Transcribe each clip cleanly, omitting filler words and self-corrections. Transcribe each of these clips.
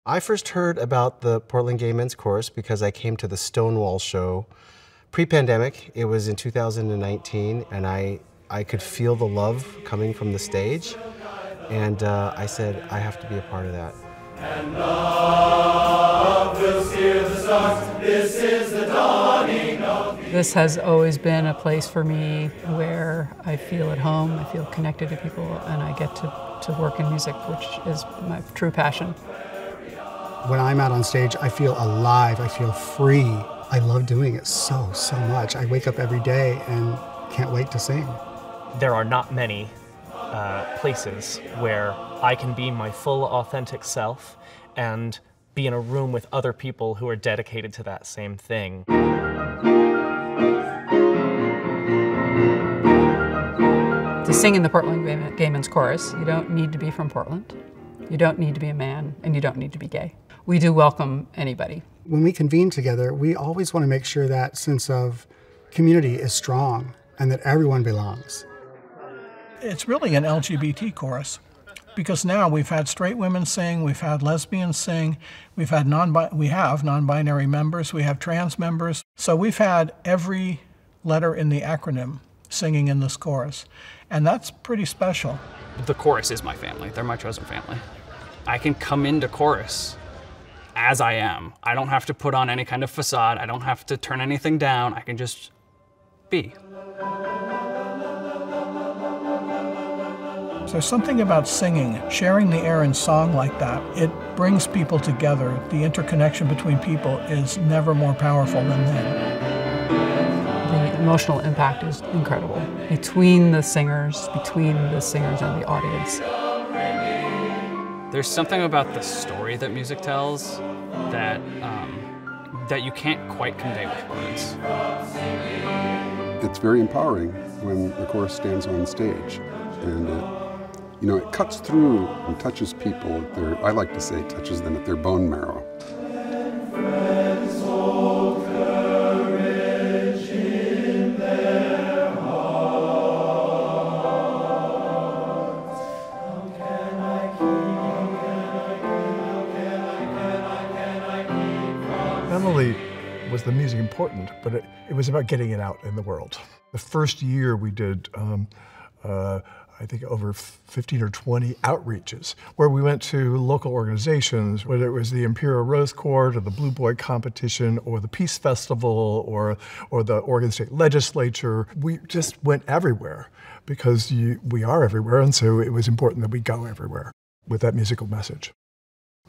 I first heard about the Portland Gay Men's Chorus because I came to the Stonewall show pre-pandemic. It was in 2019, and I could feel the love coming from the stage, and I said, I have to be a part of that. And love will steer the stars. This is the dawning of the... This has always been a place for me where I feel at home, I feel connected to people, and I get to work in music, which is my true passion. When I'm out on stage, I feel alive, I feel free. I love doing it so much. I wake up every day and can't wait to sing. There are not many places where I can be my full authentic self and be in a room with other people who are dedicated to that same thing. To sing in the Portland Gay Men's Chorus, you don't need to be from Portland, you don't need to be a man, and you don't need to be gay. We do welcome anybody. When we convene together, we always want to make sure that sense of community is strong and that everyone belongs. It's really an LGBT chorus because now we've had straight women sing, we've had lesbians sing, we have non-binary members, we have trans members. So we've had every letter in the acronym singing in this chorus, and that's pretty special. The chorus is my family. They're my chosen family. I can come into chorus as I am. I don't have to put on any kind of facade. I don't have to turn anything down. I can just be. There's something about singing, sharing the air in song like that. It brings people together. The interconnection between people is never more powerful than then. The emotional impact is incredible. Between the singers and the audience. There's something about the story that music tells that, that you can't quite convey with words. It's very empowering when the chorus stands on stage, and it cuts through and touches people at their, I like to say, touches them at their bone marrow. Not only was the music important, but it was about getting it out in the world. The first year we did, I think, over 15 or 20 outreaches where we went to local organizations, whether it was the Imperial Rose Court or the Blue Boy Competition or the Peace Festival or the Oregon State Legislature. We just went everywhere because we are everywhere, and so it was important that we go everywhere with that musical message.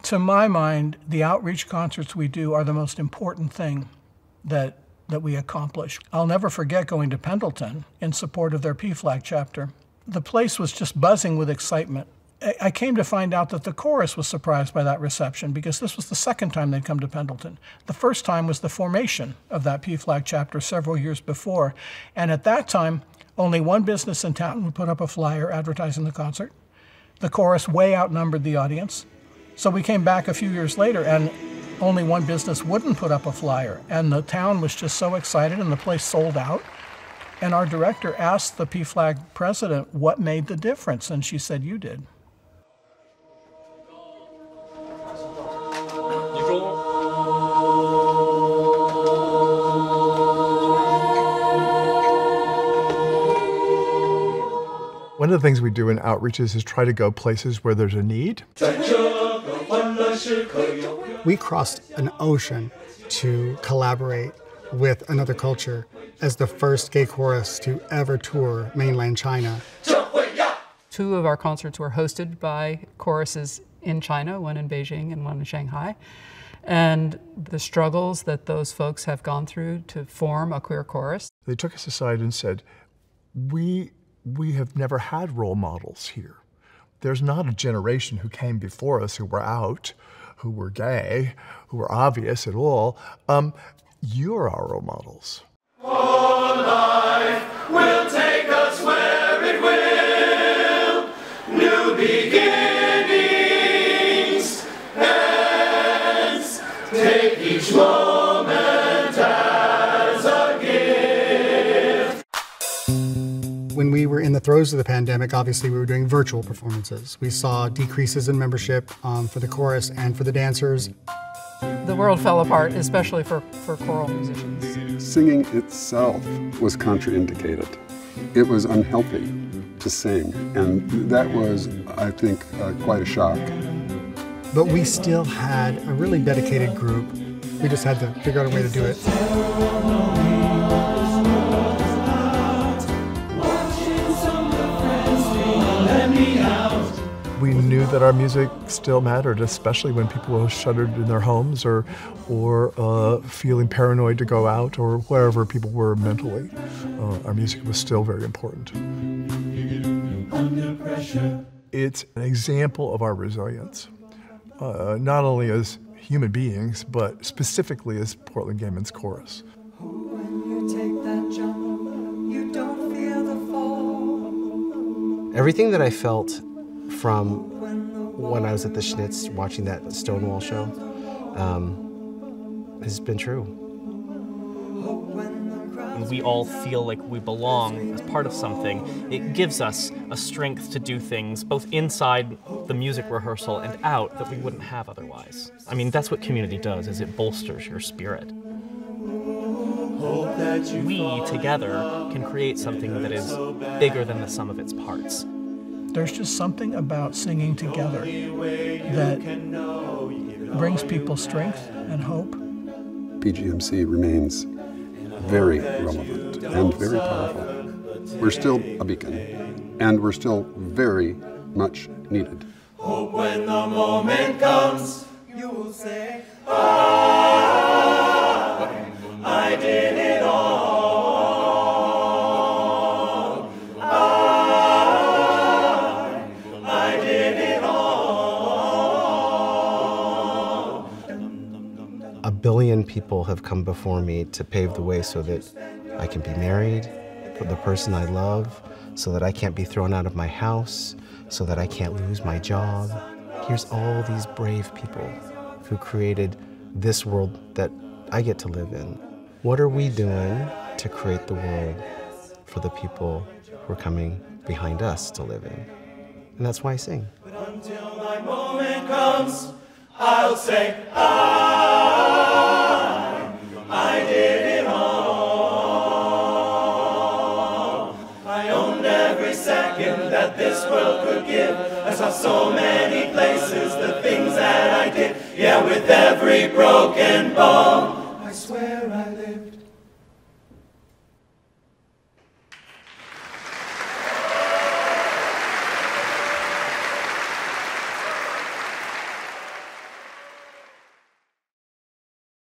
To my mind, the outreach concerts we do are the most important thing that we accomplish. I'll never forget going to Pendleton in support of their PFLAG chapter. The place was just buzzing with excitement. I came to find out that the chorus was surprised by that reception because this was the second time they'd come to Pendleton. The first time was the formation of that PFLAG chapter several years before. And at that time, only one business in town would put up a flyer advertising the concert. The chorus way outnumbered the audience. So we came back a few years later and only one business wouldn't put up a flyer. And the town was just so excited and the place sold out. And our director asked the PFLAG president what made the difference, and she said, "You did." One of the things we do in outreaches is try to go places where there's a need. We crossed an ocean to collaborate with another culture as the first gay chorus to ever tour mainland China. 2 of our concerts were hosted by choruses in China, one in Beijing and one in Shanghai. And the struggles that those folks have gone through to form a queer chorus. They took us aside and said, we have never had role models here. There's not a generation who came before us who were out, who were gay, who were obvious at all. You're our role models. Oh, life will take us where it will. New beginnings, ends. Take each moment as a gift. When we were in the throes of the pandemic, obviously we were doing virtual performances. We saw decreases in membership for the chorus and for the dancers. The world fell apart, especially for choral musicians. Singing itself was contraindicated. It was unhealthy to sing, and that was, I think, quite a shock. But we still had a really dedicated group. We just had to figure out a way to do it. We knew that our music still mattered, especially when people were shuttered in their homes or feeling paranoid to go out or wherever people were mentally. Our music was still very important. It's an example of our resilience, not only as human beings, but specifically as Portland Gay Men's Chorus. Everything that I felt from when I was at the Schnitz watching that Stonewall show has been true. We all feel like we belong as part of something. It gives us a strength to do things both inside the music rehearsal and out that we wouldn't have otherwise. I mean, that's what community does, is it bolsters your spirit. We together can create something that is bigger than the sum of its parts. There's just something about singing together that brings people strength and hope. PGMC remains very relevant and very powerful. We're still a beacon, and we're still very much needed. Hope when the moment comes, you will say, I did it all. I did it all. 1 billion people have come before me to pave the way so that I can be married for the person I love, so that I can't be thrown out of my house, so that I can't lose my job. Here's all these brave people who created this world that I get to live in. What are we doing to create the world for the people who are coming behind us to live in? And that's why I sing. But until my moment comes, I'll say, I did it all. I owned every second that this world could give. I saw so many places, the things that I did. Yeah, with every broken bone, I swear I lived.